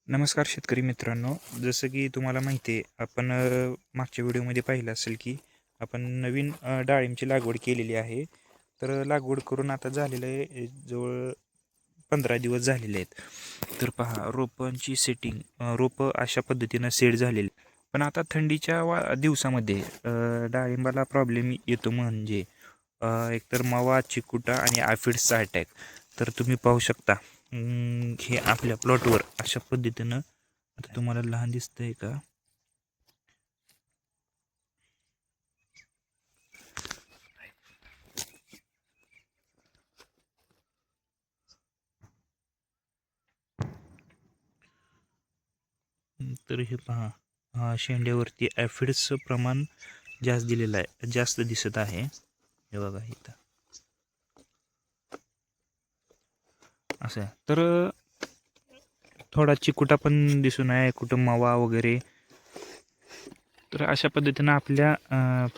नमस्कार शेतकरी मित्रांनो. जसं की तुम्हाला माहिती आहे, आपण मागच्या व्हिडिओमध्ये पाहिलं असेल की आपण नवीन डाळिंबची लागवड केलेली आहे. तर लागवड करून आता झालेलं आहे जवळ 15 दिवस झालेले आहेत. तर पहा, रोपांची सेटिंग, रोपं अशा पद्धतीनं सेट झालेली. पण आता थंडीच्या दिवसामध्ये डाळिंबाला प्रॉब्लेम येतो, म्हणजे एकतर मावा, चिकुटा आणि ॲफिड्सचा अटॅक. तर तुम्ही पाहू शकता, हे आपल्या प्लॉटवर अशा पद्धतीनं, आता तुम्हाला लहान दिसतंय का? तर हे पहा, शेंड्यावरती ॲफिड्सचं प्रमाण जास्त दिलेलं आहे, जास्त दिसत आहे. हे बघा इथं असं आहे. तर थोडा चिकुटा पण दिसून आहे, कुठं मावा वगैरे. तर अशा पद्धतीनं आपल्या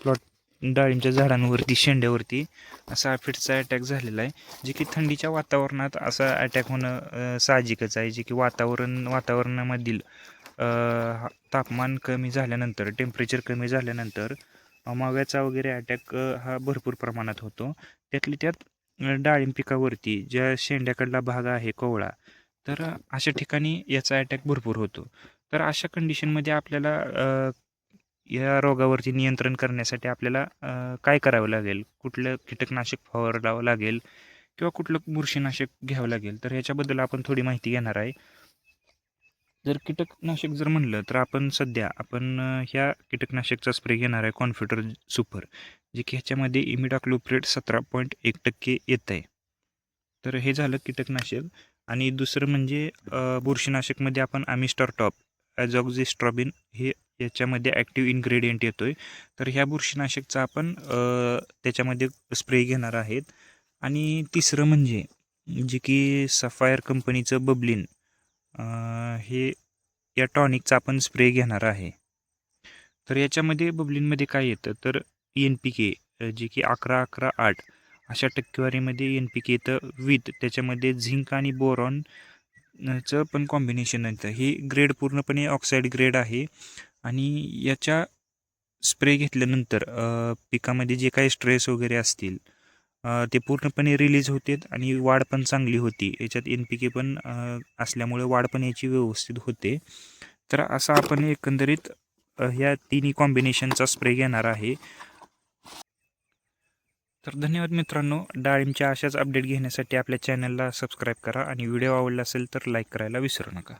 प्लॉट डाळिंबच्या झाडांवरती, शेंड्यावरती असा ॲफिड्सचा अटॅक झालेला आहे. जे की थंडीच्या वातावरणात असा अटॅक होणं साहजिकच आहे. जे की वातावरणामधील तापमान कमी झाल्यानंतर, टेम्परेचर कमी झाल्यानंतर माव्याचा वगैरे अटॅक हा भरपूर प्रमाणात होतो. त्यातली त्यात डाळिंब पिकावरती ज्या शेंड्याकडला भाग आहे कोवळा, तर अशा ठिकाणी याचा अटॅक भरपूर होतो. तर अशा कंडिशनमध्ये आपल्याला या रोगावरती नियंत्रण करण्यासाठी आपल्याला काय करावं लागेल? कुठलं कीटकनाशक फवारावं लागेल किंवा कुठलं बुरशीनाशक घ्यावं लागेल? तर ह्याच्याबद्दल आपण थोडी माहिती घेणार आहे. जर कीटकनाशक जर म्हणलं तर आपण ह्या कीटकनाशकचा स्प्रे घेणार आहे, कॉन्फिटर सुपर, जे की ह्याच्यामध्ये इमिडाक्लोप्रिड 17.1% येत आहे. तर हे झालं कीटकनाशक. आणि दुसरं म्हणजे बुरशीनाशकमध्ये आपण आमिस्टर टॉप, ॲझॉक्झिस्ट्रॉबिन, हे याच्यामध्ये ॲक्टिव्ह इन्ग्रेडियंट येतोय. तर ह्या बुरशीनाशकचा आपण त्याच्यामध्ये स्प्रे घेणार आहेत. आणि तिसरं म्हणजे जे की सफायर कंपनीचं बबलिन, हे या टॉनिकचा आपण स्प्रे घेणार आहे. तर याच्यामध्ये बबलिनमध्ये काय येतं, तर NPK, जे की 11-11-8 अशा टक्केवारीमध्ये NPK येतं, विथ त्याच्यामध्ये झिंक आणि बोरॉन चं पण कॉम्बिनेशन येतं. ही ग्रेड पूर्णपणे ऑक्साईड ग्रेड आहे. आणि याच्या स्प्रे घेतल्यानंतर पिकामध्ये जे काही स्ट्रेस वगैरे असतील ते पूर्णपणे रिलीज होते आणि वाढ पण चांगली होती. याच्यात NPK पण असल्यामुळे वाढ पण याची व्यवस्थित होते. तर असा आपण एकंदरीत ह्या तिन्ही कॉम्बिनेशनचा स्प्रे घेणार आहे. तर धन्यवाद मित्रांनो. डाळिंबच्या अशाच अपडेट घेण्यासाठी आपल्या चॅनलला सबस्क्राईब करा आणि व्हिडिओ आवडला असेल तर लाईक करायला विसरू नका.